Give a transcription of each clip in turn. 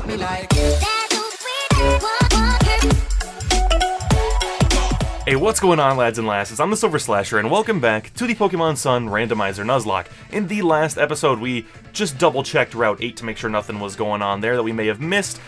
me like. Hey, what's going on, lads and lasses? I'm the TheSilverSlasher, and welcome back to the Pokemon Sun Randomizer Nuzlocke. In the last episode, we just double-checked Route 8 to make sure nothing was going on there that we may have missed.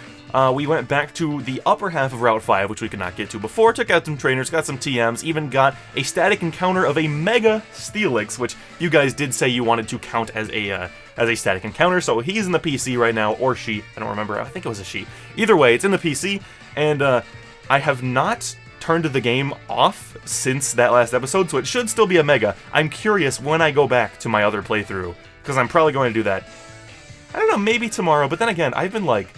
We went back to the upper half of Route 5, which we could not get to before, took out some trainers, got some TMs, even got a static encounter of a Mega Steelix, which you guys did say you wanted to count as a static encounter, so he's in the PC right now, or she, I don't remember, I think it was a she. Either way, it's in the PC, and I have not turned the game off since that last episode, so it should still be a Mega. I'm curious when I go back to my other playthrough, because I'm probably going to do that, I don't know, maybe tomorrow, but then again, I've been like,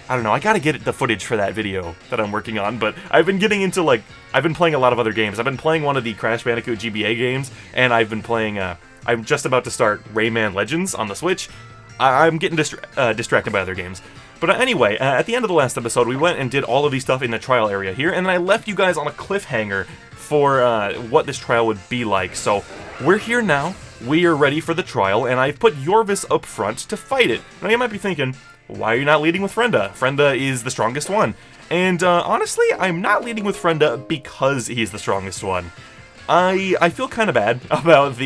I don't know, I gotta get the footage for that video that I'm working on, but I've been getting into, like, I've been playing a lot of other games. I've been playing one of the Crash Bandicoot GBA games, and I've been playing, I'm just about to start Rayman Legends on the Switch. I'm getting distracted by other games. But anyway, at the end of the last episode, we went and did all of these stuff in the trial area here, and then I left you guys on a cliffhanger for what this trial would be like. So, we're here now, we are ready for the trial, and I've put Yorvis up front to fight it. Now you might be thinking, why are you not leading with Frenda? Frenda is the strongest one. And honestly, I'm not leading with Frenda because he's the strongest one. I feel kind of bad about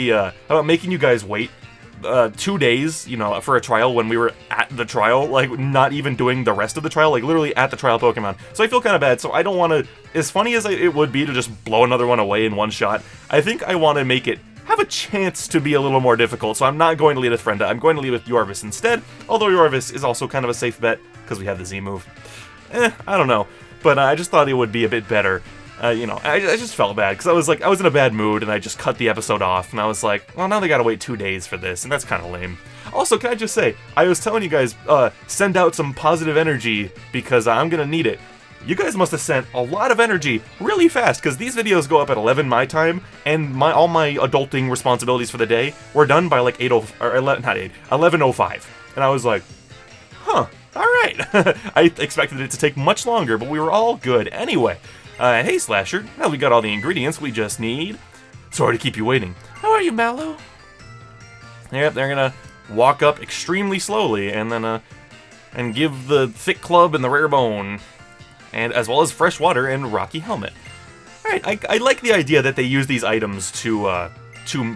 about making you guys wait 2 days, you know, for a trial when we were at the trial, like, not even doing the rest of the trial, like, literally at the trial Pokemon. So I feel kind of bad, so I don't want to, as funny as it would be to just blow another one away in one shot, I think I want to make it have a chance to be a little more difficult, so I'm not going to lead with Frenda, I'm going to lead with Yorvis instead, although Yorvis is also kind of a safe bet, because we have the Z move. I don't know, but I just thought it would be a bit better. You know, I just felt bad, because I was in a bad mood, and I just cut the episode off, and I was like, well, now they gotta wait 2 days for this, and that's kind of lame. Also, can I just say, I was telling you guys, send out some positive energy, because I'm gonna need it. You guys must have sent a lot of energy really fast, because these videos go up at 11 my time, and all my adulting responsibilities for the day were done by like 11:05. And I was like, huh, alright. I expected it to take much longer, but we were all good anyway. Hey Slasher, now we got all the ingredients, we just need... Sorry to keep you waiting. How are you, Mallow? Yep, they're gonna walk up extremely slowly, and then, and give the thick club and the rare bone. And as well as fresh water and rocky helmet. Alright, I like the idea that they use these items to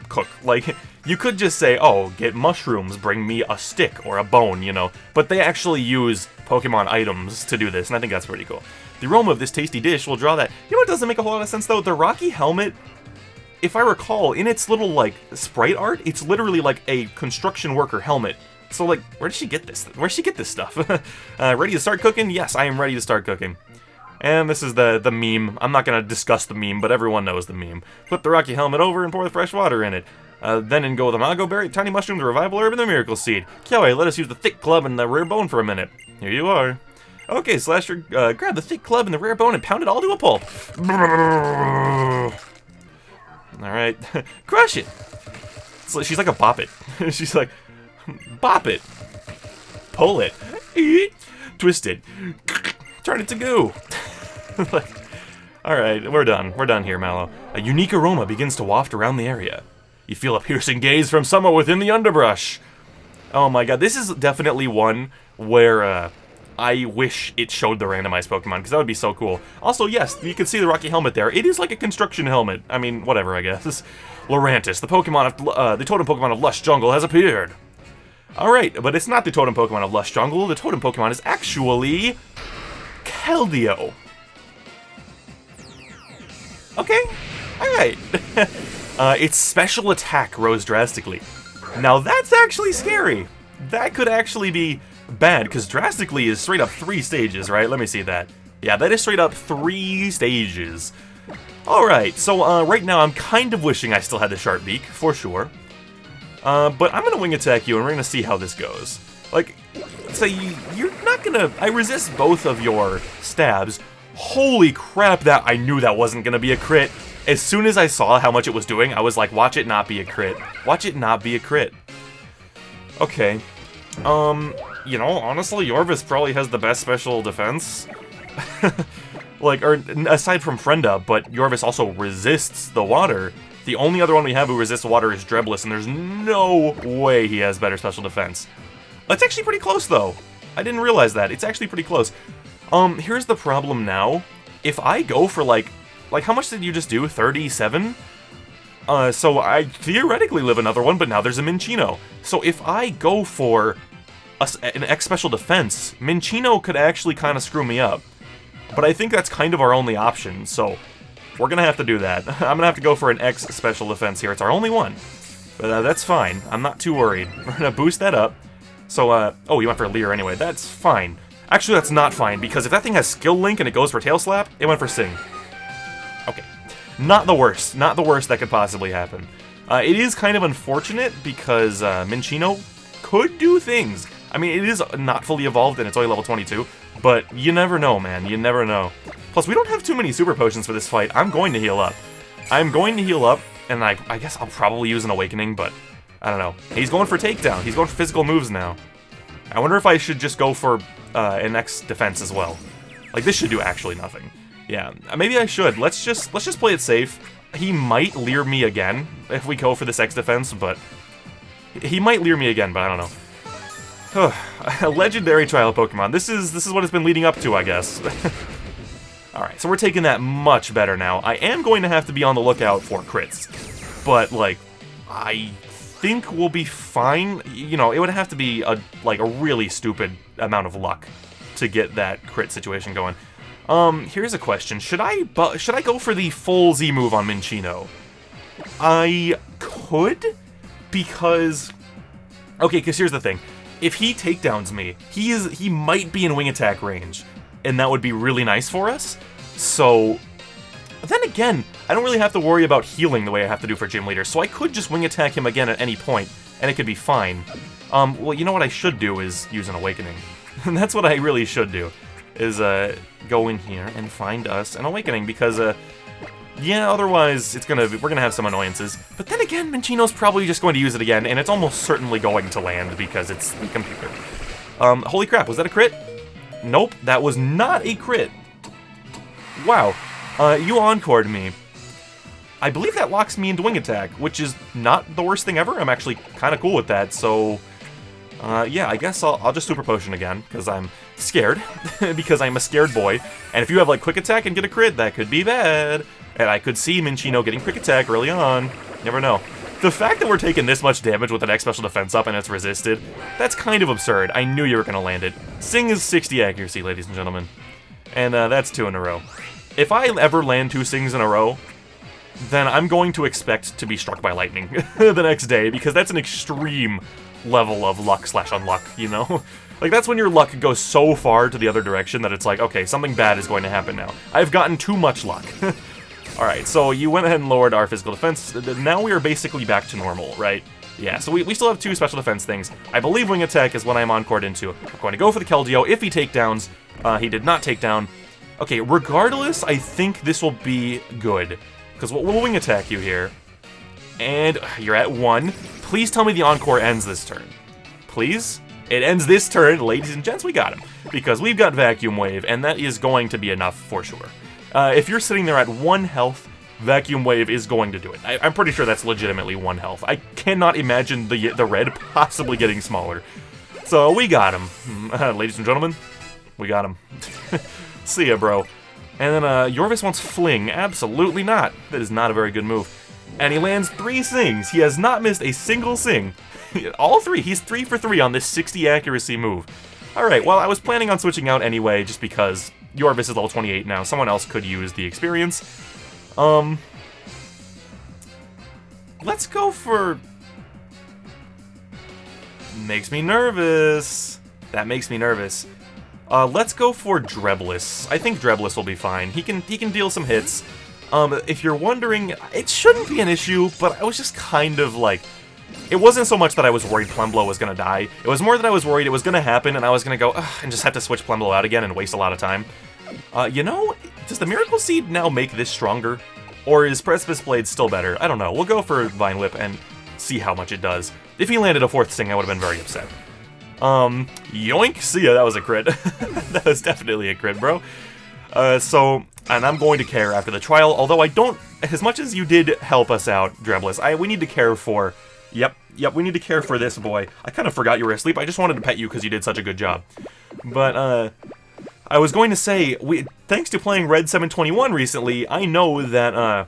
cook. Like, you could just say, oh, get mushrooms, bring me a stick or a bone, you know. But they actually use Pokemon items to do this, and I think that's pretty cool. The aroma of this tasty dish will draw that. You know what doesn't make a whole lot of sense, though? The rocky helmet, if I recall, in its little, like, sprite art, it's literally like a construction worker helmet. So, like, where did she get this? Where'd she get this stuff? Ready to start cooking? Yes, I am ready to start cooking. And this is the meme. I'm not going to discuss the meme, but everyone knows the meme. Flip the rocky helmet over and pour the fresh water in it. Then in go the Mago Berry, Tiny Mushroom, the Revival Herb, and the Miracle Seed. Kiawe, let us use the thick club and the rare bone for a minute. Here you are. Okay, Slasher, grab the thick club and the rare bone and pound it all to a pulp. Alright, crush it. So she's like a bop it. She's like, bop it. Pull it. Twist it. Turn it to goo. Like, alright, we're done. We're done here, Mallow. A unique aroma begins to waft around the area. You feel a piercing gaze from somewhere within the underbrush. Oh my god, this is definitely one where, I wish it showed the randomized Pokemon, because that would be so cool. Also, yes, you can see the rocky helmet there. It is like a construction helmet. I mean, whatever, I guess. Lorantis, the totem Pokemon of Lush Jungle, has appeared. Alright, but it's not the totem Pokemon of Lush Jungle. The totem Pokemon is actually... Keldeo. Okay, alright. Its special attack rose drastically. Now that's actually scary. That could actually be bad, because drastically is straight up 3 stages, right? Let me see that. Yeah, that is straight up 3 stages. Alright, so right now I'm kind of wishing I still had the Sharp Beak, for sure. But I'm gonna wing attack you and we're gonna see how this goes. Like, so you're not gonna... I resist both of your stabs. Holy crap, that I knew that wasn't gonna be a crit. As soon as I saw how much it was doing, I was like, watch it not be a crit. Watch it not be a crit. Okay. You know, honestly, Yorvis probably has the best special defense. Like, or aside from Frenda, but Yorvis also resists the water. The only other one we have who resists water is Drebless, and there's no way he has better special defense. That's actually pretty close, though. I didn't realize that. It's actually pretty close. Here's the problem now. If I go for, like, how much did you just do? 37? So I theoretically live another one, but now there's a Minccino. So if I go for an X special defense, Minccino could actually kind of screw me up. But I think that's kind of our only option, so we're gonna have to do that. I'm gonna have to go for an X special defense here. It's our only one. But that's fine. I'm not too worried. We're gonna boost that up. So, oh, you went for Leer anyway. That's fine. Actually, that's not fine, because if that thing has Skill Link and it goes for Tail Slap, it went for Sing. Okay. Not the worst. Not the worst that could possibly happen. It is kind of unfortunate because Minccino could do things. I mean, it is not fully evolved and it's only level 22, but you never know, man. You never know. Plus, we don't have too many super potions for this fight. I'm going to heal up. I'm going to heal up, and I guess I'll probably use an Awakening, but I don't know. He's going for Takedown. He's going for physical moves now. I wonder if I should just go for an X defense as well. Like, this should do actually nothing. Yeah, maybe I should. Let's just play it safe. He might Leer me again if we go for this X defense, but he might Leer me again, but I don't know. A legendary trial Pokemon. This is what it's been leading up to, I guess. Alright, so we're taking that much better now. I am going to have to be on the lookout for crits, but, like, I think we'll be fine. You know, it would have to be a really stupid amount of luck to get that crit situation going. Here's a question. Should I go for the full Z move on Minccino? I could, because... Okay, because here's the thing. If he takedowns me, he might be in wing attack range, and that would be really nice for us. So, then again, I don't really have to worry about healing the way I have to do for Gym Leader, so I could just wing attack him again at any point, and it could be fine. Well, you know what I should do is use an Awakening. That's what I really should do, is go in here and find us an Awakening, because yeah, otherwise we're gonna have some annoyances. But then again, Minccino's probably just going to use it again, and it's almost certainly going to land because it's the computer. Holy crap, was that a crit? Nope, that was not a crit. Wow, you encored me. I believe that locks me into wing attack, which is not the worst thing ever. I'm actually kind of cool with that, so yeah, I guess I'll just Super Potion again, because I'm scared, because I'm a scared boy. And if you have, like, Quick Attack and get a crit, that could be bad. And I could see Minccino getting Quick Attack early on. Never know. The fact that we're taking this much damage with an X Special Defense up and it's resisted, that's kind of absurd. I knew you were going to land it. Sing is 60 accuracy, ladies and gentlemen. And that's 2 in a row. If I ever land 2 Sings in a row, then I'm going to expect to be struck by lightning the next day, because that's an extreme level of luck/unluck, you know? Like, that's when your luck goes so far to the other direction that it's like, okay, something bad is going to happen now. I've gotten too much luck. Alright, so you went ahead and lowered our physical defense. Now we are basically back to normal, right? Yeah, so we still have 2 special defense things. I believe Wing Attack is what I'm encored into. I'm going to go for the Keldeo if he takedowns. He did not take down. Okay, regardless, I think this will be good. Because we'll Wing Attack you here. And you're at 1. Please tell me the Encore ends this turn. Please? It ends this turn, ladies and gents, we got him. Because we've got Vacuum Wave, and that is going to be enough for sure. If you're sitting there at 1 health, Vacuum Wave is going to do it. I'm pretty sure that's legitimately 1 health. I cannot imagine the red possibly getting smaller. So we got him. Ladies and gentlemen, we got him. See ya, bro. And then Yorvis wants Fling. Absolutely not. That is not a very good move. And he lands 3 Sings. He has not missed a single Sing. All 3. He's 3 for 3 on this 60 accuracy move. Alright, well, I was planning on switching out anyway, just because Yorvis is level 28 now. Someone else could use the experience. Let's go for... Makes me nervous. That makes me nervous. Let's go for Drebless. I think Drebless will be fine. He can deal some hits. If you're wondering, it shouldn't be an issue, but I was just kind of like... It wasn't so much that I was worried Plemblow was gonna die. It was more that I was worried it was gonna happen and I was gonna go, ugh, and just have to switch Plemblow out again and waste a lot of time. You know, does the Miracle Seed now make this stronger? Or is Precipice Blade still better? I don't know. We'll go for Vine Whip and see how much it does. If he landed a 4th Sting, I would have been very upset. Yoink! See ya, that was a crit. That was definitely a crit, bro. And I'm going to care after the trial, although I don't, as much as you did help us out, Drebless, we need to care for, yep, we need to care for this boy. I kind of forgot you were asleep, I just wanted to pet you because you did such a good job. But, I was going to say, thanks to playing Red 721 recently, I know that,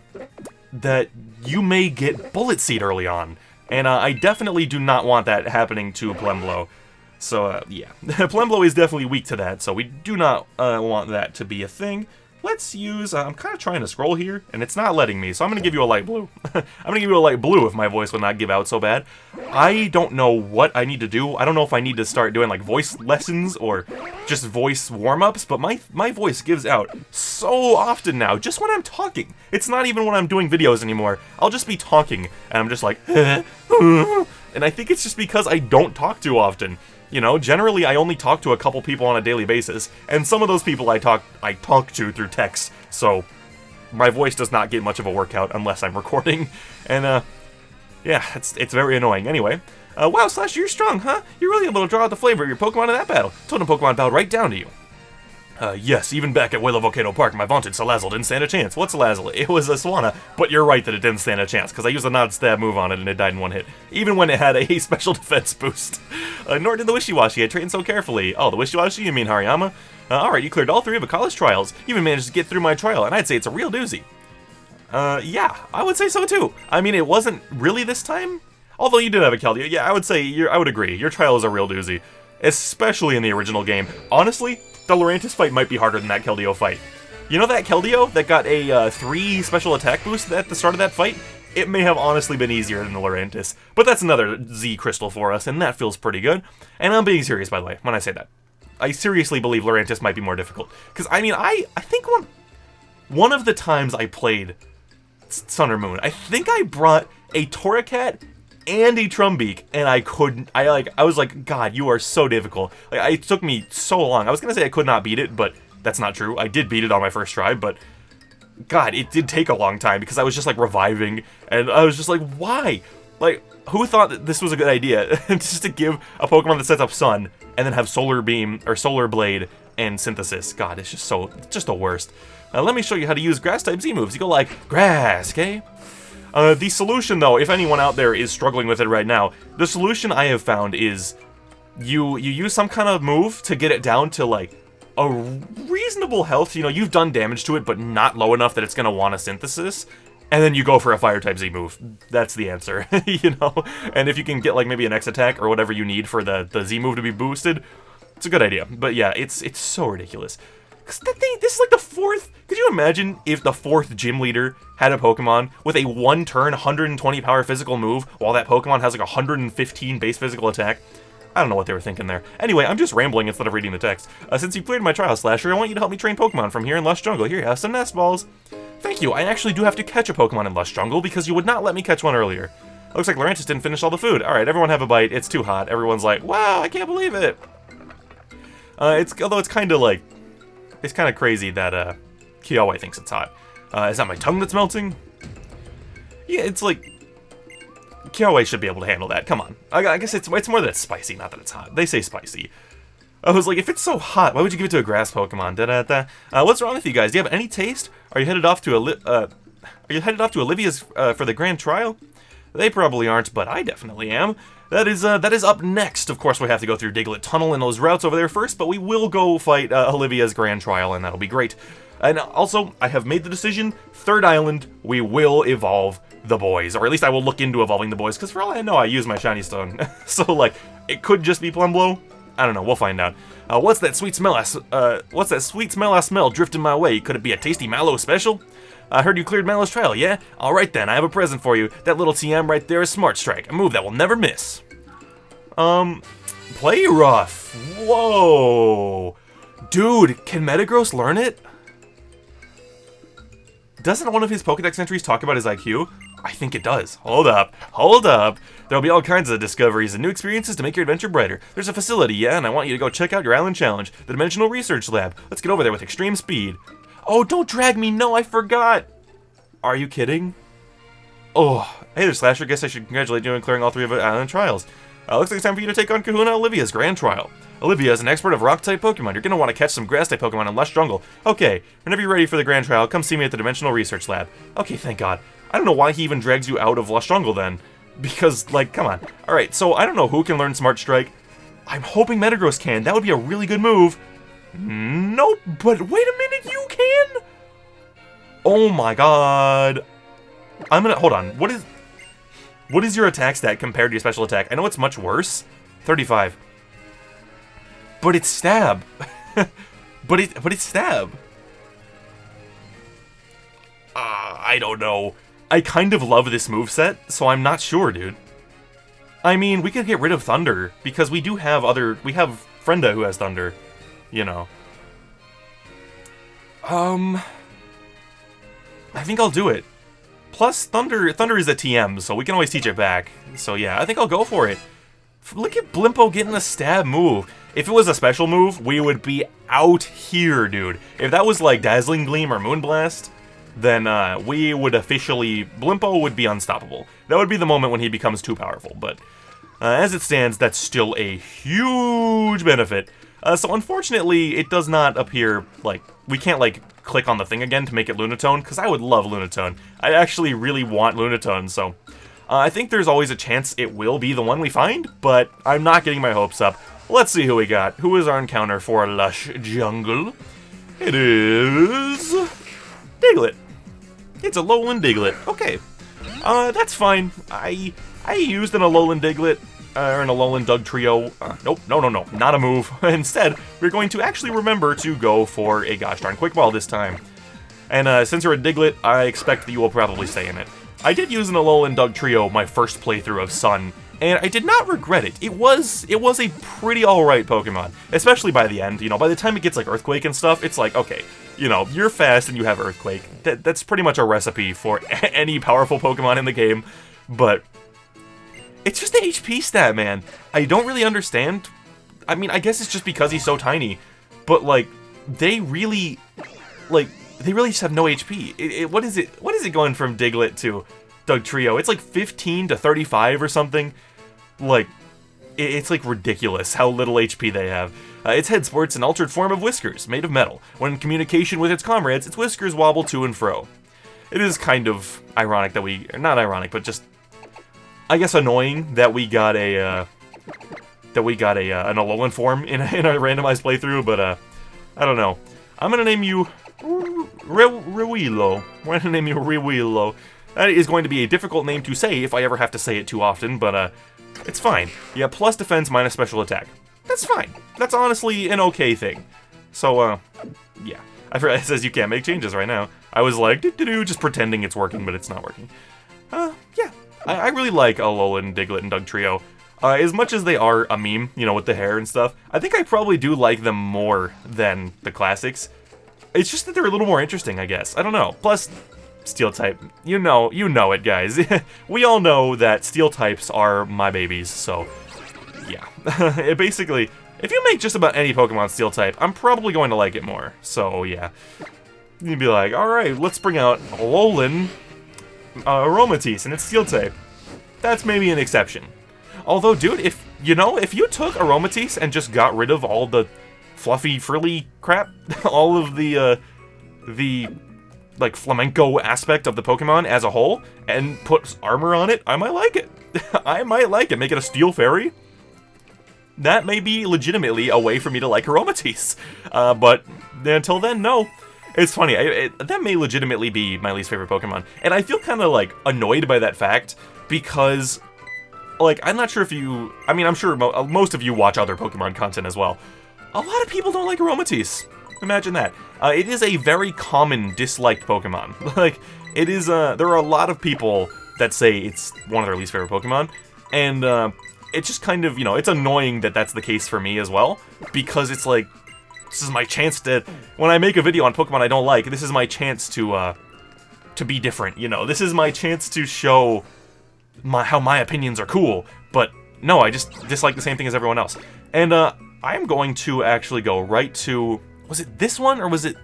that you may get Bullet Seed early on. And I definitely do not want that happening to Plemblo. So, yeah. Plemblo is definitely weak to that, so we do not want that to be a thing. Let's use... I'm kind of trying to scroll here, and it's not letting me, so I'm going to give you a light blue. I'm going to give you a light blue if my voice would not give out so bad. I don't know what I need to do. I don't know if I need to start doing, like, voice lessons or just voice warm-ups, but my voice gives out so often now, just when I'm talking. It's not even when I'm doing videos anymore. I'll just be talking, and I'm just like... and I think it's just because I don't talk too often. You know, generally I only talk to a couple people on a daily basis, and some of those people I talk to through text, so my voice does not get much of a workout unless I'm recording, and yeah, it's very annoying. Anyway, wow, Slash, you're strong, huh? You're really able to draw out the flavor of your Pokemon in that battle. Totem Pokemon bowed right down to you. Yes, even back at Willow Volcano Park, my vaunted Salazzle didn't stand a chance. What's Salazzle? It was a Swanna, but you're right that it didn't stand a chance, because I used a Nod Stab move on it and it died in one hit, even when it had a special defense boost. Nor did the Wishy-Washy, I trained so carefully. Oh, the Wishy-Washy, you mean Hariyama? Alright, you cleared all 3 of the college trials. You even managed to get through my trial, and I'd say it's a real doozy. Yeah, I would say so too. I mean, it wasn't really this time, although you did have a Keldeo. Yeah, I would agree, your trial is a real doozy, especially in the original game. Honestly, the Lurantis fight might be harder than that Keldeo fight. You know that Keldeo that got a 3 special attack boost at the start of that fight? It may have honestly been easier than the Lurantis. But that's another Z crystal for us, and that feels pretty good. And I'm being serious, by the way, when I say that. I seriously believe Lurantis might be more difficult. Because, I mean, I think one of the times I played Sun or Moon, I think I brought a Torracat and a Trumbeak, and I was like, God, you are so difficult. Like, it took me so long. I was gonna say I could not beat it, but that's not true. I did beat it on my first try, but God, it did take a long time because I was just like reviving, and I was just like, why? Like, who thought that this was a good idea? Just to give a Pokemon that sets up Sun, and then have Solar Beam, or Solar Blade, and Synthesis. God, it's just the worst. Let me show you how to use Grass-type Z moves. You go like, Grass, okay? The solution, though, if anyone out there is struggling with it right now, the solution I have found is you use some kind of move to get it down to, like, a reasonable health. You know, you've done damage to it, but not low enough that it's going to want a Synthesis, and then you go for a Fire-type Z move. That's the answer, you know? And if you can get, like, maybe an X attack or whatever you need for the Z move to be boosted, it's a good idea. But yeah, it's so ridiculous. This is like the 4th... Could you imagine if the 4th gym leader had a Pokemon with a 1-turn, 120 power physical move, while that Pokemon has like 115 base physical attack? I don't know what they were thinking there. Anyway, I'm just rambling instead of reading the text. Since you cleared my trial, Slasher, I want you to help me train Pokemon from here in Lush Jungle. Here, you have some nest balls. Thank you, I actually do have to catch a Pokemon in Lush Jungle because you would not let me catch one earlier. Looks like Lurantis didn't finish all the food. Alright, everyone have a bite. It's too hot. Everyone's like, wow, I can't believe it. Although it's kind of like... It's kind of crazy that, Kiawe thinks it's hot. Is that my tongue that's melting? Yeah, it's like... Kiawe should be able to handle that, come on. I guess it's more that it's spicy, not that it's hot. They say spicy. I was like, if it's so hot, why would you give it to a grass Pokemon? What's wrong with you guys? Do you have any taste? Are you headed off to Olivia's, for the grand trial? They probably aren't, but I definitely am. That is up next. Of course, we have to go through Diglett Tunnel and those routes over there first, but we will go fight Olivia's grand trial, and that'll be great. And also, I have made the decision, 3rd Island, we will evolve the boys. Or at least I will look into evolving the boys, because for all I know, I use my Shiny Stone. So, like, it could just be Plumblow. I don't know, we'll find out. What's that sweet smell I smell drifting my way? Could it be a tasty Mallow special? I heard you cleared Mallow's trial, yeah? Alright then, I have a present for you. That little TM right there is Smart Strike, a move that will never miss. Play rough. Whoa. Dude, can Metagross learn it? Doesn't one of his Pokedex entries talk about his IQ? I think it does. Hold up. There'll be all kinds of discoveries and new experiences to make your adventure brighter. There's a facility, yeah, and I want you to go check out your island challenge, the Dimensional Research Lab. Let's get over there with extreme speed. Oh, don't drag me, no, I forgot! Are you kidding? Oh, hey there, Slasher, guess I should congratulate you on clearing all 3 of the island trials. Looks like it's time for you to take on Kahuna Olivia's grand trial. Olivia is an expert of rock-type Pokemon. You're gonna want to catch some grass-type Pokemon in Lush Jungle. Okay, whenever you're ready for the grand trial, come see me at the Dimensional Research Lab. Okay, thank God. I don't know why he even drags you out of Lush Jungle then. Because, like, come on. Alright, so I don't know who can learn Smart Strike. I'm hoping Metagross can. That would be a really good move. Nope, but wait a minute, you can? Oh my god. I'm gonna, hold on, what is your attack stat compared to your special attack? I know it's much worse. 35. But it's stab. but it's stab. I don't know. I kind of love this moveset, so I'm not sure, dude. I mean, we could get rid of Thunder, because we do have we have Frenda who has Thunder, you know. I think I'll do it. Plus, Thunder is a TM, so we can always teach it back. So yeah, I think I'll go for it. Look at Blimpo getting a stab move. If it was a special move, we would be out here, dude. If that was like Dazzling Gleam or Moonblast, then we would officially... Blimpo would be unstoppable. That would be the moment when he becomes too powerful, but as it stands, that's still a huge benefit. So unfortunately, it does not appear, like, we can't, like, click on the thing again to make it Lunatone, because I would love Lunatone. I actually really want Lunatone, so I think there's always a chance it will be the one we find, but I'm not getting my hopes up. Let's see who we got. Who is our encounter for Lush Jungle? It is... Diglett. It's a Alolan Diglett. Okay. That's fine. I used an Alolan Diglett, or an Alolan Dugtrio. Nope, no, not a move. Instead, we're going to actually remember to go for a gosh darn Quick Ball this time. And since you're a Diglett, I expect that you will probably stay in it. I did use an Alolan Dugtrio my first playthrough of Sun, and I did not regret it. It was a pretty alright Pokemon, especially by the end. You know, by the time it gets like Earthquake and stuff, it's like, okay, you know, you're fast and you have Earthquake. That's pretty much a recipe for any powerful Pokemon in the game, but it's just the HP stat, man. I don't really understand. I mean, I guess it's just because he's so tiny, but like, they really just have no HP. What is it going from Diglett to Dugtrio? It's like 15 to 35 or something. Like, it's like ridiculous how little HP they have. Its head sports an altered form of whiskers, made of metal. When in communication with its comrades, its whiskers wobble to and fro. It is kind of ironic that not ironic, but just, I guess, annoying that we got an Alolan form in a randomized playthrough, but I don't know. I'm gonna name you Rewilo. I'm gonna name you Rewilo. That is going to be a difficult name to say if I ever have to say it too often, but it's fine. Yeah, plus defense minus special attack. That's fine. That's honestly an okay thing. So, yeah. I forgot it says you can't make changes right now. I was like, just pretending it's working, but it's not working. Yeah. I really like Alolan, Diglett, and Dugtrio. As much as they are a meme, you know, with the hair and stuff, I think I probably do like them more than the classics. It's just that they're a little more interesting, I guess. I don't know. Plus, Steel type. You know it, guys. We all know that Steel types are my babies, so yeah. Basically, if you make just about any Pokemon Steel type, I'm probably going to like it more. So yeah. You'd be like, alright, let's bring out Alolan Aromatisse, and it's Steel type. That's maybe an exception. Although, dude, if you took Aromatisse and just got rid of all the fluffy, frilly crap, all of the like flamenco aspect of the Pokemon as a whole, and put armor on it, I might like it. I might like it. Make it a Steel Fairy. That may be legitimately a way for me to like Aromatisse. But until then, no. It's funny, that may legitimately be my least favorite Pokemon. And I feel kind of, like, annoyed by that fact, because, like, I'm not sure if you... I mean, I'm sure most of you watch other Pokemon content as well. A lot of people don't like Aromatisse. Imagine that. It is a very common disliked Pokemon. Like, it is, there are a lot of people that say it's one of their least favorite Pokemon, and, it's just kind of, it's annoying that that's the case for me as well, because it's like, this is my chance to, when I make a video on Pokemon I don't like, this is my chance to be different, this is my chance to show how my opinions are cool, but no, I just dislike the same thing as everyone else. And, I'm going to actually go right to, was it this one, or was it,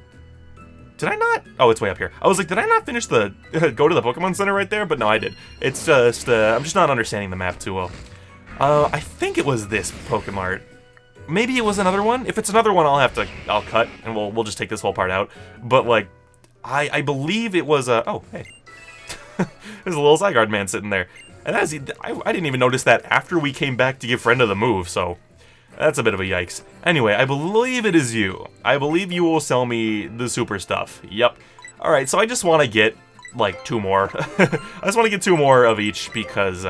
did I not? Oh, it's way up here. I was like, did I not finish the, go to the Pokemon Center right there? But no, I did. It's just, I'm just not understanding the map too well. I think it was this Pokemart. Maybe it was another one? If it's another one, I'll cut, and we'll just take this whole part out. But, like, I believe it was a, oh, hey. There's a little Zygarde man sitting there. And I didn't even notice that after we came back to give Frenda the move, so That's a bit of a yikes. Anyway, I believe it is you. I believe you will sell me the super stuff. Yep. Alright, so I just want to get, like, 2 more. I just want to get 2 more of each because,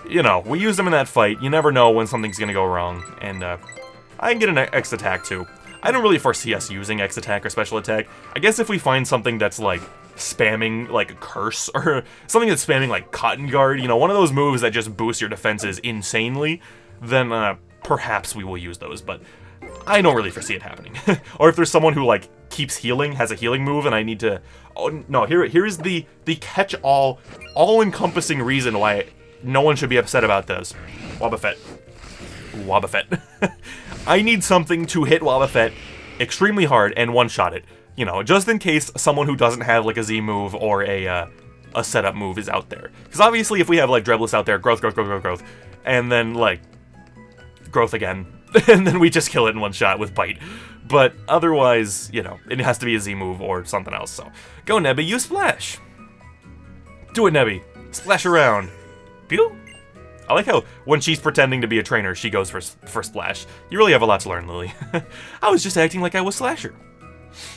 you know, we use them in that fight. You never know when something's gonna go wrong. And, I can get an X attack, too. I don't really foresee us using X attack or special attack. I guess if we find something that's, like, spamming, like, a curse, or something that's spamming, like, Cotton Guard, you know, one of those moves that just boost your defenses insanely, then, perhaps we will use those, but I don't really foresee it happening. Or if there's someone who, like, keeps healing, has a healing move, and I need to... Oh, no, here is the catch-all, all-encompassing reason why no one should be upset about this. Wobbuffet. Wobbuffet. I need something to hit Wobbuffet extremely hard and one-shot it. You know, just in case someone who doesn't have, like, a Z move or a setup move is out there. Because obviously if we have, like, Dreadless out there, growth, and then, like, growth again, and then we just kill it in one shot with Bite. But otherwise, you know, it has to be a Z move or something else, so. Go, Nebby, you splash! Do it, Nebby. Splash around. Pew! I like how, when she's pretending to be a trainer, she goes for splash. You really have a lot to learn, Lily. I was just acting like I was Slasher.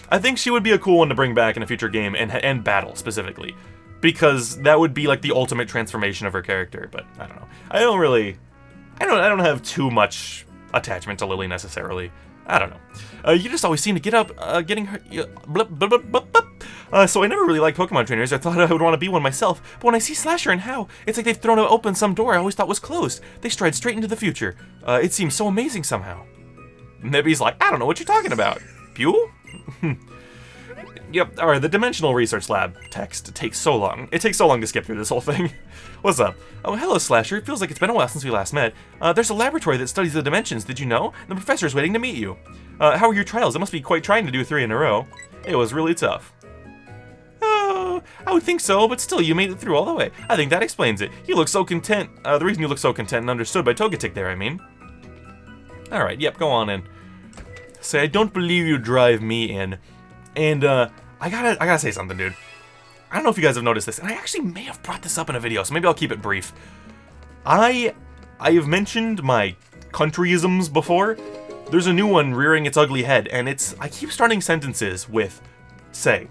I think she would be a cool one to bring back in a future game, and battle, specifically. Because that would be, like, the ultimate transformation of her character, but I don't know. I don't have too much attachment to Lily, necessarily. I don't know. You just always seem to get up, getting her... So I never really liked Pokemon trainers. I thought I would want to be one myself. But when I see Slasher and How, it's like they've thrown open some door I always thought was closed. They stride straight into the future. It seems so amazing somehow. Nebby's like, I don't know what you're talking about. Pew? Yep, alright, the Dimensional Research Lab text takes so long. It takes so long to skip through this whole thing. What's up? Oh, hello, Slasher. It feels like it's been a while since we last met. There's a laboratory that studies the dimensions, did you know? The professor's waiting to meet you. How were your trials? It must be quite trying to do 3 in a row. It was really tough. Oh, I would think so, but still, you made it through all the way. I think that explains it. You look so content. The reason you look so content and understood by Togetic there, I mean. Alright, yep, go on in. Say, I don't believe you drive me in. And, I gotta say something, dude. I don't know if you guys have noticed this, and I actually may have brought this up in a video, so maybe I'll keep it brief. I have mentioned my countryisms before. There's a new one rearing its ugly head, and I keep starting sentences with, say.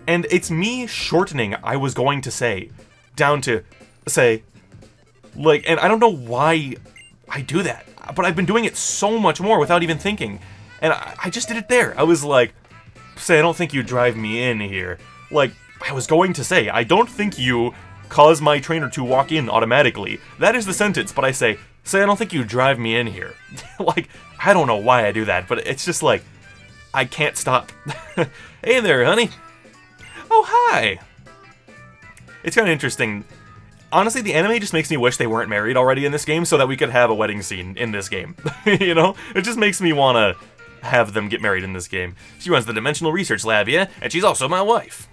And it's me shortening I was going to say, down to, say. Like, and I don't know why I do that, but I've been doing it so much more without even thinking. And I just did it there. I was like, say, I don't think you drive me in here. Like, I was going to say, I don't think you cause my trainer to walk in automatically. That is the sentence, but I say, I don't think you drive me in here. Like, I don't know why I do that, but it's just like, I can't stop. Hey there, honey. Oh, hi. It's kind of interesting. Honestly, the anime just makes me wish they weren't married already in this game so that we could have a wedding scene in this game. You know? It just makes me want to have them get married in this game. She runs the Dimensional Research Lab, yeah? And she's also my wife.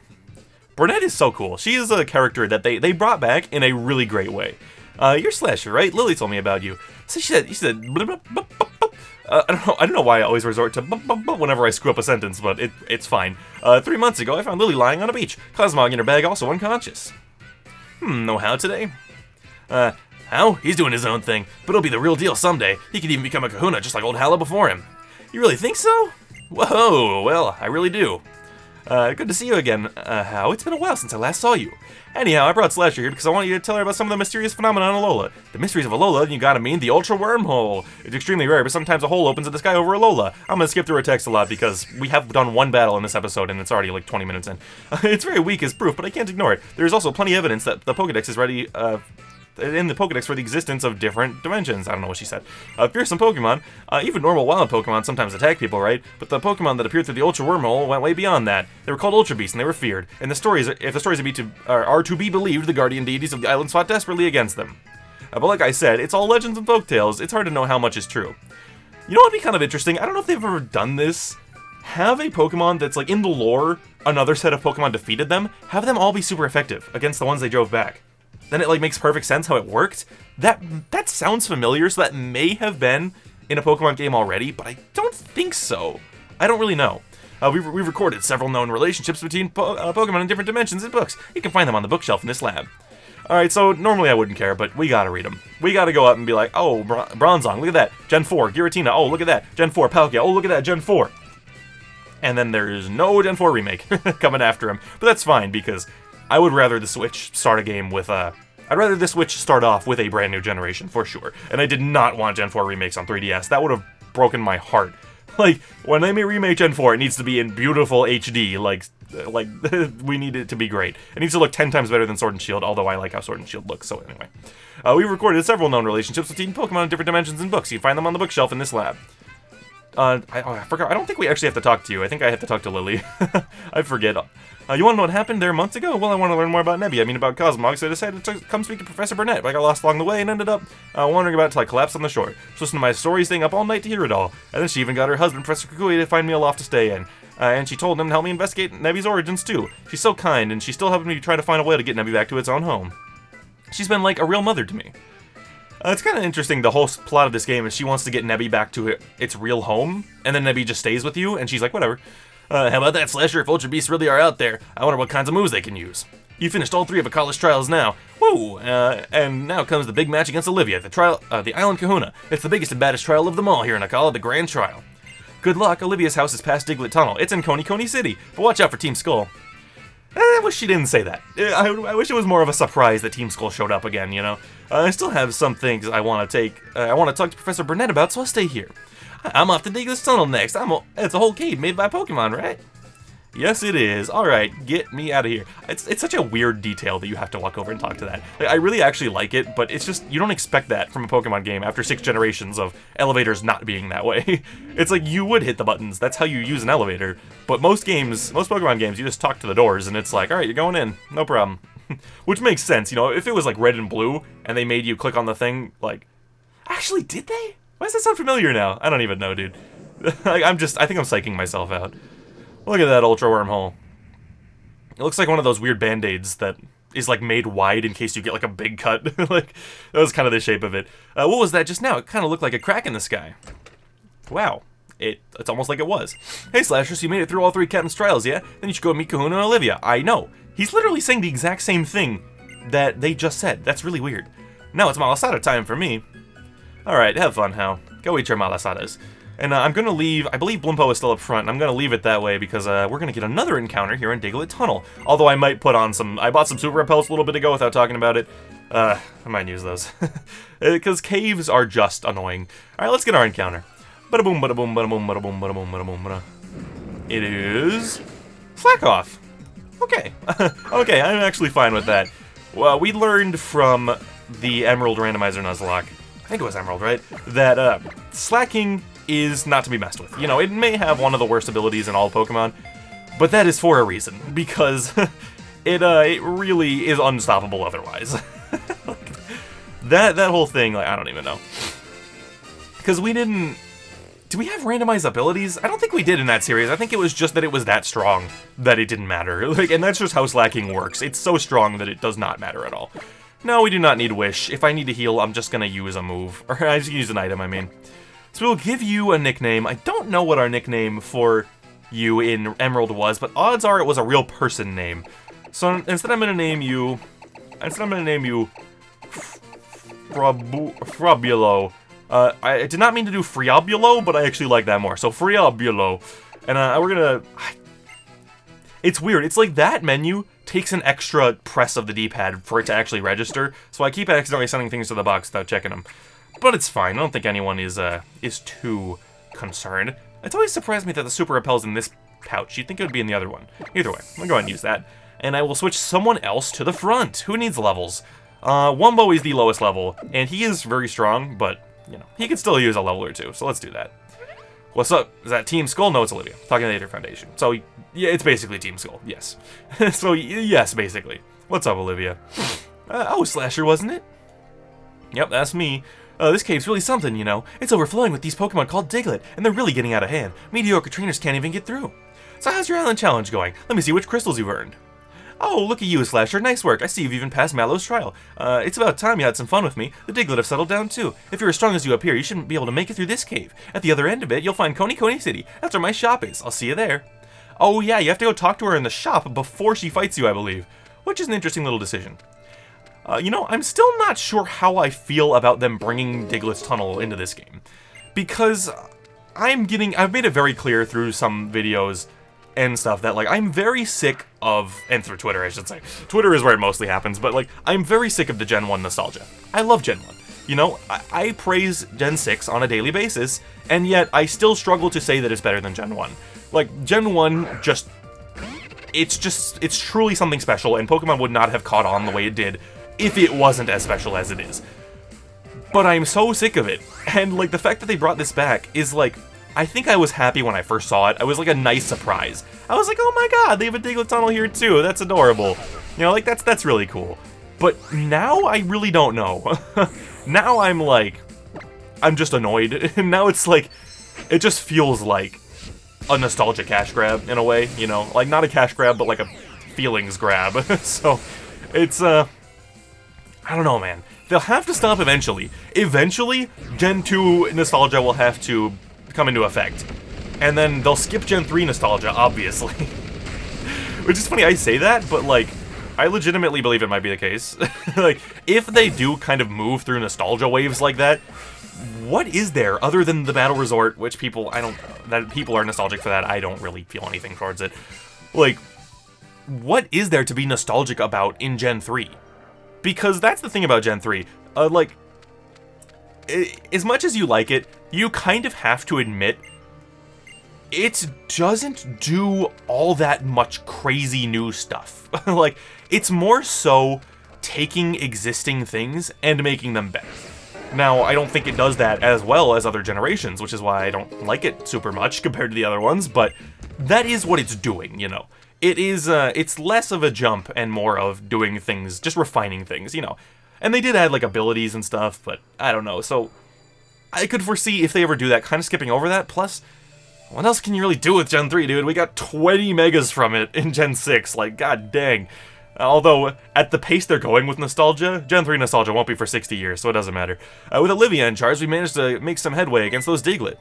Brunette is so cool. She is a character that they brought back in a really great way. You're Slasher, right? Lily told me about you. So she said blah, blah, blah, blah, blah. I don't know why I always resort to whenever I screw up a sentence, but it's fine. 3 months ago, I found Lily lying on a beach. Cosmog in her bag, also unconscious. No How today? How? He's doing his own thing, but he'll be the real deal someday. He could even become a kahuna just like old Hala before him. You really think so? Whoa, well, I really do. Good to see you again, How. It's been a while since I last saw you. Anyhow, I brought Slasher here because I want you to tell her about some of the mysterious phenomena on Alola. The mysteries of Alola, you gotta mean the Ultra Wormhole. It's extremely rare, but sometimes a hole opens in the sky over Alola. I'm gonna skip through her text a lot because we have done one battle in this episode and it's already like 20 minutes in. It's very weak as proof, but I can't ignore it. There's also plenty of evidence that the Pokedex is ready, in the Pokedex for the existence of different dimensions. I don't know what she said. Fearsome Pokemon, even normal wild Pokemon sometimes attack people, right? But the Pokemon that appeared through the Ultra Wormhole went way beyond that. They were called Ultra Beasts and they were feared. And the stories, if the stories are to be believed, the guardian deities of the island fought desperately against them. But like I said, it's all legends and folktales. It's hard to know how much is true. You know what would be kind of interesting? I don't know if they've ever done this. Have a Pokemon that's like in the lore, another set of Pokemon defeated them. Have them all be super effective against the ones they drove back. Then it like makes perfect sense how it worked. That sounds familiar, so that may have been in a Pokemon game already, but I don't think so. I don't really know. We've recorded several known relationships between Pokemon in different dimensions in books. You can find them on the bookshelf in this lab. Alright, so normally I wouldn't care, but we gotta read them. We gotta go up and be like, oh, Bronzong, look at that. Gen 4, Giratina, oh, look at that. Gen 4, Palkia, oh, look at that, Gen 4. And then there's no Gen 4 remake coming after him. But that's fine, because I would rather the Switch start a game with I'd rather the Switch start off with a brand new generation, for sure. And I did not want Gen 4 remakes on 3DS. That would have broken my heart. Like, when they remake Gen 4, it needs to be in beautiful HD, like we need it to be great. It needs to look 10 times better than Sword and Shield, although I like how Sword and Shield looks, so anyway. We've recorded several known relationships between Pokemon in different dimensions and books. You can find them on the bookshelf in this lab. I forgot, I don't think we actually have to talk to you. I think I have to talk to Lily. I forget. You want to know what happened there months ago? Well, I want to learn more about Nebby. I mean, about Cosmog, so I decided to come speak to Professor Burnett. But I got lost along the way and ended up wandering about until I collapsed on the shore. So listen to my story, staying up all night to hear it all. And then she even got her husband, Professor Kukui, to find me a loft to stay in. And she told him to help me investigate Nebby's origins, too. She's so kind, and she's still helping me try to find a way to get Nebby back to its own home. She's been like a real mother to me. It's kind of interesting, the whole plot of this game is she wants to get Nebby back to its real home, and then Nebby just stays with you, and she's like, whatever. How about that, Slasher? If Ultra Beasts really are out there, I wonder what kinds of moves they can use. You finished all 3 of Akala's trials now. Woo! And now comes the big match against Olivia, the Island Kahuna. It's the biggest and baddest trial of them all here in Akala, the Grand Trial. Good luck, Olivia's house is past Diglett Tunnel. It's in Coney City, but watch out for Team Skull. I wish she didn't say that. I wish it was more of a surprise that Team Skull showed up again, you know? I still have some things I want to I want to talk to Professor Burnett about, so I'll stay here. I'm off to Diglett's Tunnel next. It's a whole cave made by Pokemon, right? Yes, it is. Alright, get me out of here. It's such a weird detail that you have to walk over and talk to that. Like, I really actually like it, but it's just, you don't expect that from a Pokemon game after 6 generations of elevators not being that way. It's like, you would hit the buttons. That's how you use an elevator. But most Pokemon games, you just talk to the doors, and it's like, alright, you're going in. No problem. Which makes sense, you know, if it was like red and blue, and they made you click on the thing, like... Actually, did they? Why does that sound familiar now? I don't even know, dude. I think I'm psyching myself out. Look at that Ultra Wormhole. It looks like one of those weird Band-Aids that is, like, made wide in case you get, like, a big cut. Like, that was kind of the shape of it. What was that just now? It kind of looked like a crack in the sky. Wow. It's almost like it was. Hey, Slashers, you made it through all 3 Captain's trials, yeah? Then you should go meet Kahuna and Olivia. I know. He's literally saying the exact same thing that they just said. That's really weird. Now it's Malasada time for me. Alright, have fun, Hal. Go eat your Malasadas. And I'm going to leave, I believe Blimpo is still up front, and I'm going to leave it that way because we're going to get another encounter here in Diglett Tunnel. Although I might put on I bought some Super Repels a little bit ago without talking about it. I might use those. Because caves are just annoying. Alright, let's get our encounter. Bada boom, bada boom, bada boom, bada boom, bada boom, bada boom, bada. It is... Slack Off. Okay. Okay, I'm actually fine with that. Well, we learned from the Emerald Randomizer Nuzlocke, I think it was Emerald, right? That slacking is not to be messed with. You know, it may have one of the worst abilities in all Pokemon, but that is for a reason, because it really is unstoppable otherwise. Like, that whole thing, like, I don't even know. Because we didn't... Do we have randomized abilities? I don't think we did in that series. I think it was just that it was that strong that it didn't matter. Like, and that's just how slacking works. It's so strong that it does not matter at all. No, we do not need Wish. If I need to heal, I'm just gonna use a move. Or I just use an item, I mean. So we'll give you a nickname. I don't know what our nickname for you in Emerald was, but odds are it was a real person name. So instead I'm gonna name you... Frabulo. I did not mean to do Friabulo, but I actually like that more. So Friabulo. And we're gonna... It's weird. It's like that menu takes an extra press of the D-pad for it to actually register, so I keep accidentally sending things to the box without checking them. But it's fine. I don't think anyone is too concerned. It's always surprised me that the Super Repel's in this pouch. You'd think it would be in the other one. Either way, I'm gonna go ahead and use that. And I will switch someone else to the front. Who needs levels? Wumbo is the lowest level, and he is very strong, but, you know, he could still use a level or two, so let's do that. What's up? Is that Team Skull? No, it's Olivia. Talking to the Aether Foundation. So, yeah, it's basically Team Skull, yes. So, yes, basically. What's up, Olivia? Oh, Slasher, wasn't it? Yep, that's me. This cave's really something, you know. It's overflowing with these Pokemon called Diglett, and they're really getting out of hand. Mediocre trainers can't even get through. So how's your island challenge going? Let me see which crystals you've earned. Oh, look at you, Slasher. Nice work. I see you've even passed Mallow's trial. It's about time you had some fun with me. The Diglett have settled down, too. If you're as strong as you appear, you shouldn't be able to make it through this cave. At the other end of it, you'll find Coney City. That's where my shop is. I'll see you there. Oh, yeah, you have to go talk to her in the shop before she fights you, I believe. Which is an interesting little decision. you know, I'm still not sure how I feel about them bringing Diglett's Tunnel into this game. Because I've made it very clear through some videos and stuff that, like, I'm very sick of, and through Twitter, I should say. Twitter is where it mostly happens, but, like, I'm very sick of the Gen 1 nostalgia. I love Gen 1. You know, I praise Gen 6 on a daily basis, and yet I still struggle to say that it's better than Gen 1. Like, Gen 1 it's truly something special, and Pokemon would not have caught on the way it did if it wasn't as special as it is. But I'm so sick of it, and, like, the fact that they brought this back is, like, I think I was happy when I first saw it. I was like a nice surprise. I was like, oh my god, they have a Diglett Tunnel here too. That's adorable. You know, like, that's really cool. But now I really don't know. Now I'm like, I'm just annoyed. And now it's like, it just feels like a nostalgia cash grab in a way, you know? Like, not a cash grab, but like a feelings grab. So, it's, I don't know, man. They'll have to stop eventually. Eventually, Gen 2 nostalgia will have to come into effect. And then they'll skip Gen 3 nostalgia, obviously. Which is funny, I say that, but, like, I legitimately believe it might be the case. Like, if they do kind of move through nostalgia waves like that, what is there other than the Battle Resort, which people are nostalgic for that, I don't really feel anything towards it. Like, what is there to be nostalgic about in Gen 3? Because that's the thing about Gen 3. Like, as much as you like it, you kind of have to admit it doesn't do all that much crazy new stuff. Like, it's more so taking existing things and making them better. Now, I don't think it does that as well as other generations, which is why I don't like it super much compared to the other ones, but that is what it's doing, you know. It is, it's less of a jump and more of doing things, just refining things, you know. And they did add, like, abilities and stuff, but I don't know, so I could foresee if they ever do that, kind of skipping over that. Plus, what else can you really do with Gen 3, dude? We got 20 megas from it in Gen 6, like, god dang. Although, at the pace they're going with nostalgia, Gen 3 nostalgia won't be for 60 years, so it doesn't matter. With Olivia in charge, we managed to make some headway against those Diglett.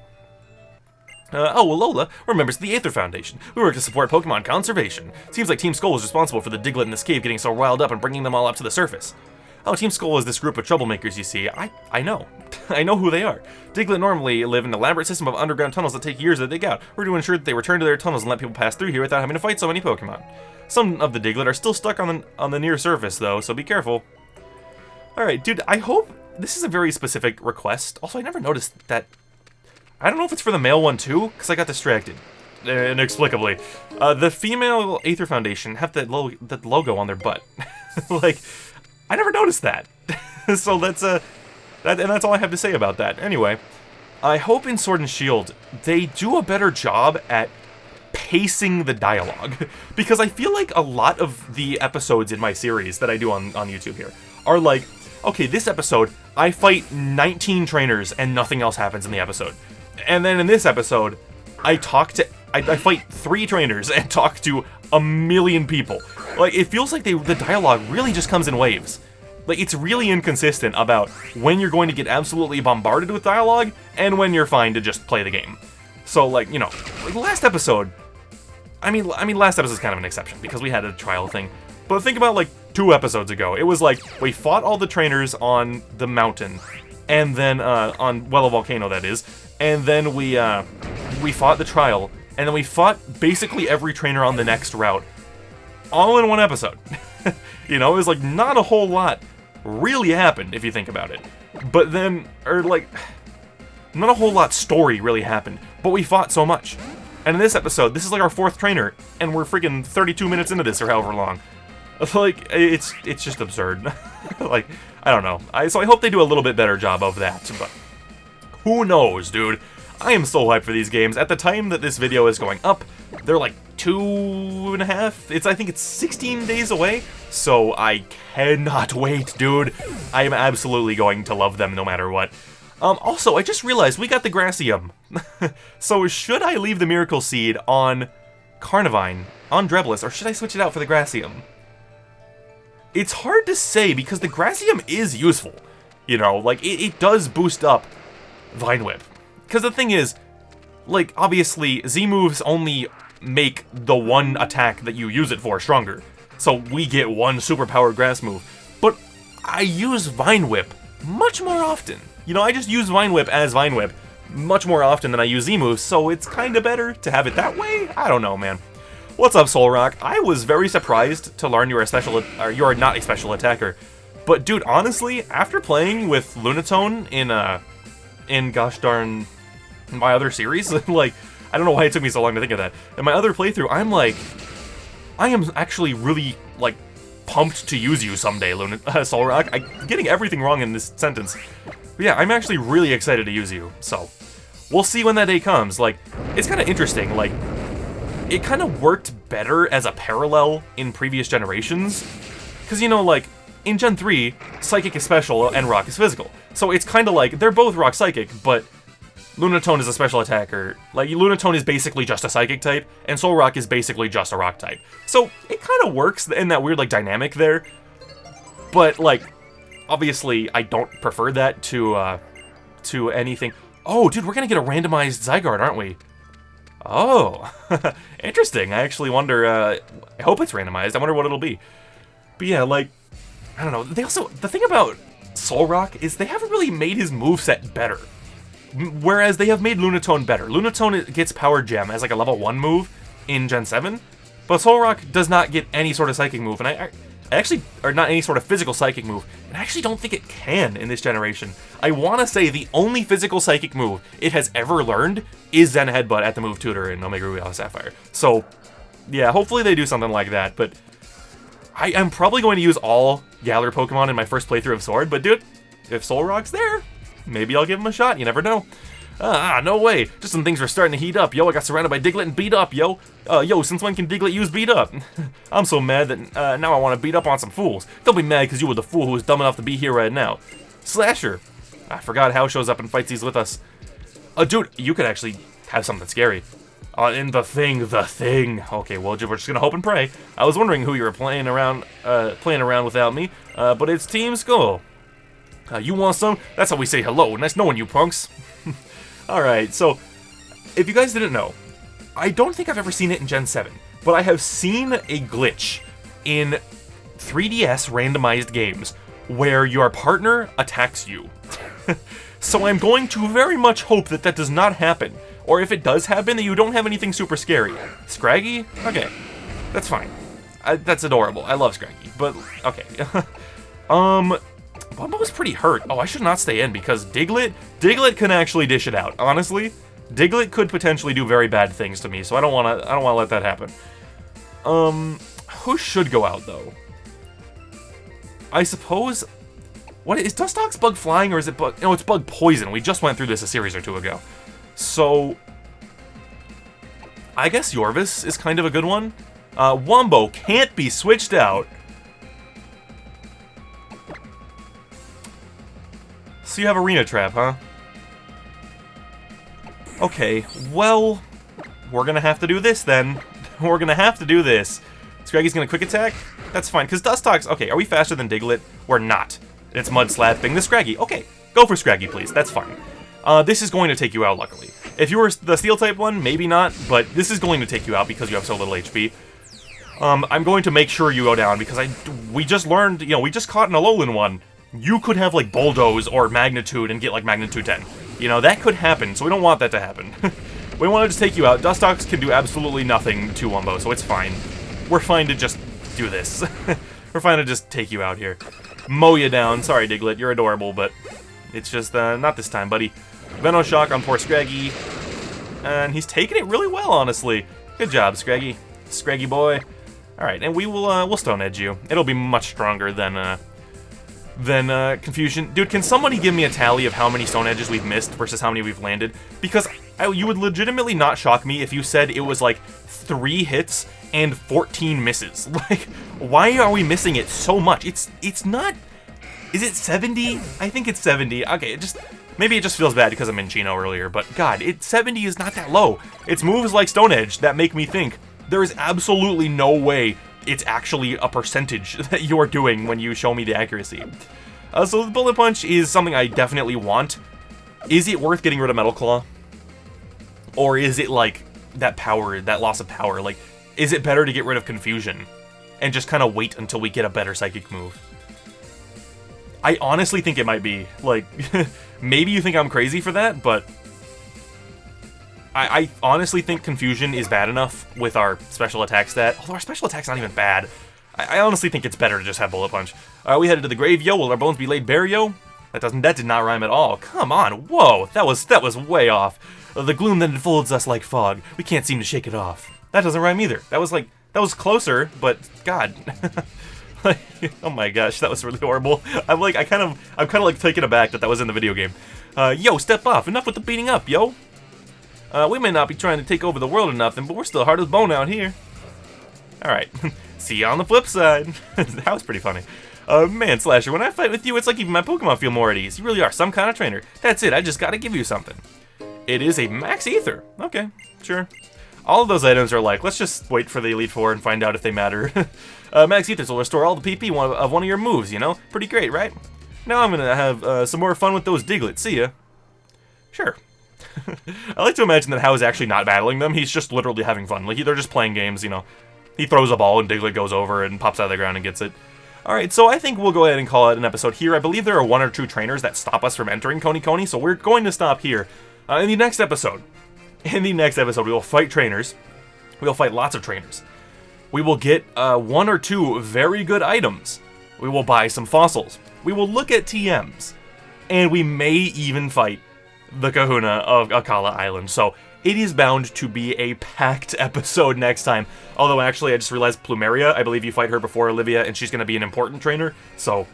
Oh, well, Lola, we're members of the Aether Foundation. We work to support Pokemon conservation. Seems like Team Skull is responsible for the Diglett in this cave getting so riled up and bringing them all up to the surface. Oh, Team Skull is this group of troublemakers you see. I know. I know who they are. Diglett normally live in an elaborate system of underground tunnels that take years to dig out. We're to ensure that they return to their tunnels and let people pass through here without having to fight so many Pokemon. Some of the Diglett are still stuck on the near surface, though, so be careful. Alright, dude, I hope... This is a very specific request. Also, I never noticed that... I don't know if it's for the male one, too, because I got distracted. Inexplicably. The female Aether Foundation have the logo on their butt. Like... I never noticed that. So that's that's all I have to say about that. Anyway, I hope in Sword and Shield they do a better job at pacing the dialogue, because I feel like a lot of the episodes in my series that I do on YouTube here are like, okay, this episode I fight 19 trainers and nothing else happens in the episode. And then in this episode, I fight 3 trainers and talk to a million people. Like, it feels like the dialogue really just comes in waves. Like, it's really inconsistent about when you're going to get absolutely bombarded with dialogue and when you're fine to just play the game. So, like, you know, like last episode, I mean, last episode's kind of an exception because we had a trial thing. But think about, like, 2 episodes ago. It was like, we fought all the trainers on the mountain, and then, on, well, a volcano, that is, and then we fought the trial, and then we fought basically every trainer on the next route. All in one episode. You know, it was like not a whole lot really happened if you think about it. But then, or like, not a whole lot story really happened, but we fought so much. And in this episode, this is like our 4th trainer, and we're freaking 32 minutes into this or however long. Like, it's just absurd. Like, I don't know. So I hope they do a little bit better job of that, but who knows, dude? I am so hyped for these games. At the time that this video is going up, they're like 2.5, I think it's 16 days away, so I cannot wait, dude. I am absolutely going to love them no matter what. Also, I just realized we got the Gracium. So should I leave the Miracle Seed on Carnivine, on Drebless, or should I switch it out for the Gracium? It's hard to say because the Gracium is useful. You know, like, it does boost up Vine Whip. Because the thing is, like, obviously, Z-moves only make the one attack that you use it for stronger. So we get one superpowered grass move. But I use Vine Whip much more often. You know, I just use Vine Whip as Vine Whip much more often than I use Z-moves, so it's kind of better to have it that way? I don't know, man. What's up, Solrock? I was very surprised to learn you're not a special attacker. But dude, honestly, after playing with Lunatone in gosh darn my other series, like, I don't know why it took me so long to think of that. In my other playthrough, I am actually really, like, pumped to use you someday, Solrock. I'm getting everything wrong in this sentence. But yeah, I'm actually really excited to use you, so we'll see when that day comes. Like, it's kind of interesting, like, it kind of worked better as a parallel in previous generations, because, you know, like, in Gen 3, Psychic is special and Rock is physical, so it's kind of like, they're both Rock Psychic, but Lunatone is a special attacker. Like, Lunatone is basically just a Psychic type, and Solrock is basically just a Rock type. So, it kind of works in that weird, like, dynamic there, but, like, obviously, I don't prefer that to anything. Oh, dude, we're gonna get a randomized Zygarde, aren't we? Oh, interesting. I actually wonder, I hope it's randomized. I wonder what it'll be. But yeah, like, I don't know. The thing about Solrock is they haven't really made his moveset better. Whereas they have made Lunatone better. Lunatone gets Power Gem as like a level 1 move in Gen 7, but Solrock does not get any sort of psychic move, and I actually, or not any sort of physical psychic move, and I actually don't think it can in this generation. I want to say the only physical psychic move it has ever learned is Zen Headbutt at the move tutor in Omega Ruby Alpha Sapphire. So, yeah, hopefully they do something like that, but I am probably going to use all Galar Pokemon in my first playthrough of Sword, but dude, if Solrock's there, maybe I'll give him a shot, you never know. No way. Just some things are starting to heat up. Yo, I got surrounded by Diglett and beat up, yo. Yo, since when can Diglett use beat up? I'm so mad that now I want to beat up on some fools. Don't be mad because you were the fool who was dumb enough to be here right now. Slasher. I forgot how shows up and fights these with us. Dude, you could actually have something scary. In the thing. Okay, well, we're just gonna hope and pray. I was wondering who you were playing around without me, but it's Team Skull. You want some? That's how we say hello. Nice knowing you, punks. Alright, so, if you guys didn't know, I don't think I've ever seen it in Gen 7, but I have seen a glitch in 3DS randomized games where your partner attacks you. So I'm going to very much hope that that does not happen, or if it does happen, that you don't have anything super scary. Scraggy? Okay, that's fine. That's adorable. I love Scraggy, but, okay. Bumbo's pretty hurt. Oh, I should not stay in because Diglett can actually dish it out. Honestly, Diglett could potentially do very bad things to me, so I don't want to let that happen. Who should go out though? I suppose. What is Dustox bug flying or is it bug? No, it's bug poison. We just went through this a series or two ago. So I guess Yorvis is kind of a good one. Wombo can't be switched out. So you have Arena Trap, huh? Okay, well, we're gonna have to do this then. We're gonna have to do this. Scraggy's gonna quick attack? That's fine, because Dustox... Okay, are we faster than Diglett? We're not. It's mud slapping the Scraggy. Okay, go for Scraggy, please. That's fine. This is going to take you out, luckily. If you were the Steel-type one, maybe not, but this is going to take you out because you have so little HP. I'm going to make sure you go down, because we just learned... You know, we just caught an Alolan one. You could have, like, Bulldoze or Magnitude and get, like, Magnitude 10. You know, that could happen, so we don't want that to happen. We want to just take you out. Dustox can do absolutely nothing to Wombo, so it's fine. We're fine to just do this. We're fine to just take you out here. Mow you down. Sorry, Diglett, you're adorable, but it's just, not this time, buddy. Venoshock on poor Scraggy. And he's taking it really well, honestly. Good job, Scraggy. Scraggy boy. Alright, and we'll Stone Edge you. It'll be much stronger than Confusion. Dude, can somebody give me a tally of how many Stone Edges we've missed versus how many we've landed? Because you would legitimately not shock me if you said it was like 3 hits and 14 misses. Like, why are we missing it so much? It's not... Is it 70? I think it's 70. Okay, maybe it just feels bad because I'm in Chino earlier, but god, 70 is not that low. It's moves like Stone Edge that make me think there is absolutely no way it's actually a percentage that you're doing when you show me the accuracy. So the Bullet Punch is something I definitely want. Is it worth getting rid of Metal Claw? Or is it like that power, that loss of power? Like, is it better to get rid of Confusion and just kind of wait until we get a better Psychic move? I honestly think it might be. Like, maybe you think I'm crazy for that, but I honestly think Confusion is bad enough with our special attack stat. Although our special attack's not even bad. I honestly think it's better to just have Bullet Punch. We headed to the grave, yo. Will our bones be laid bare, yo? That did not rhyme at all. Come on, whoa, that was way off. The gloom that enfolds us like fog. We can't seem to shake it off. That doesn't rhyme either. That was closer, but God. Like, oh my gosh, that was really horrible. I'm kind of like taken aback that was in the video game. Yo, step off. Enough with the beating up, yo. We may not be trying to take over the world or nothing, but we're still hard as bone out here. Alright, see you on the flip side. That was pretty funny. Man, Slasher, when I fight with you, it's like even my Pokemon feel more at ease. You really are some kind of trainer. That's it, I just gotta give you something. It is a Max Ether. Okay, sure. All of those items are like, let's just wait for the Elite Four and find out if they matter. Max Ethers will restore all the PP of one of your moves, you know? Pretty great, right? Now I'm gonna have some more fun with those Diglets. See ya. Sure. I like to imagine that Hao is actually not battling them. He's just literally having fun. Like, they're just playing games, you know. He throws a ball and Diglett goes over and pops out of the ground and gets it. Alright, so I think we'll go ahead and call it an episode here. I believe there are 1 or 2 trainers that stop us from entering Coney Coney, so we're going to stop here. In the next episode, we will fight trainers. We will fight lots of trainers. We will get 1 or 2 very good items. We will buy some fossils. We will look at TMs. And we may even fight the Kahuna of Akala Island. So it is bound to be a packed episode next time. Although actually I just realized Plumeria, I believe you fight her before Olivia and she's going to be an important trainer. So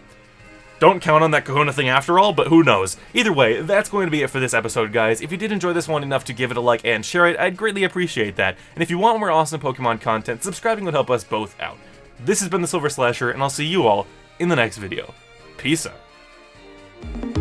don't count on that Kahuna thing after all, but who knows. Either way, that's going to be it for this episode, guys. If you did enjoy this one enough to give it a like and share it, I'd greatly appreciate that. And if you want more awesome Pokemon content, subscribing would help us both out. This has been TheSilverSlasher, and I'll see you all in the next video. Peace out.